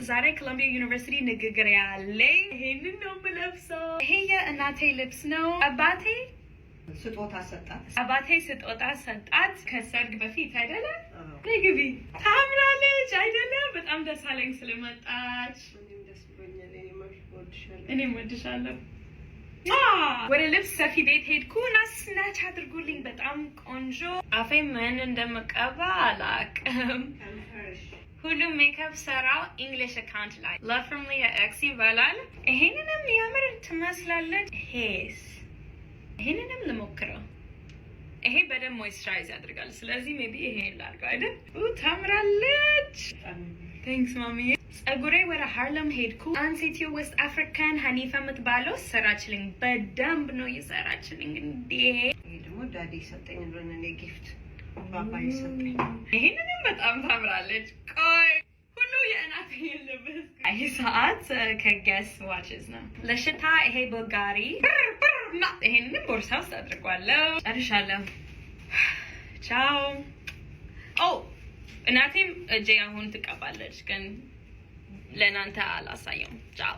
ዛሬ ኮሎምቢያ ዩኒቨርሲቲ ንግግር ያለኝ ይሄንን ነው የምለብሰው። ይሄ የእናቴ ልብስ ነው። አባቴ ስጦታ ሰጣት ከሰርግ በፊት አይደለ? ግቢ ታምራለች አይደለ? በጣም ደስ አለኝ ስለመጣች። እኔም ወድሻለሁ። ወደ ልብስ ሰፊ ቤት ሄድኩ እና ስናች አድርጉልኝ። በጣም ቆንጆ። አፌ ምን እንደምቀባ አላውቅም። ሁሉም ሜካፕ ሰራው እንግሊሽ አካውንት ላይ love from Leah X ይባላል። ይሄንንም ያምር ትመስላለች። ይሄንንም ልሞክረው። ይሄ በደንብ ሞይስቸራይዝ ያደርጋል። ስለዚህ ሜቢ ይሄ ላድርገው አይደል? ታምራለች። ቴንክስ ማሚ። ጸጉሬ ወደ ሃርለም ሄድኩ። አንድ ሴትዮ ዌስት አፍሪካን ሀኒፋ የምትባለው ሰራችልኝ። በደንብ ነው የሰራችልኝ። እንዴ ይሄ ደግሞ ዳዲ ሰጠኝ እንደሆነ ነው ጊፍት ባባዬ ሰጠኝ። ይሄንንም በጣም ታምራለች። ቆይ ሁሉ የእናቴ ልብስ። ይሄ ሰዓት ከጌስ ዋችስ ነው። ለሽታ ይሄ ቦጋሪ እና ይሄንንም ቦርሳ ውስጥ አድርጓለሁ። ጨርሻለሁ። ቻው። እናቴም እጄ አሁን ትቀባለች፣ ግን ለእናንተ አላሳየውም። ቻው።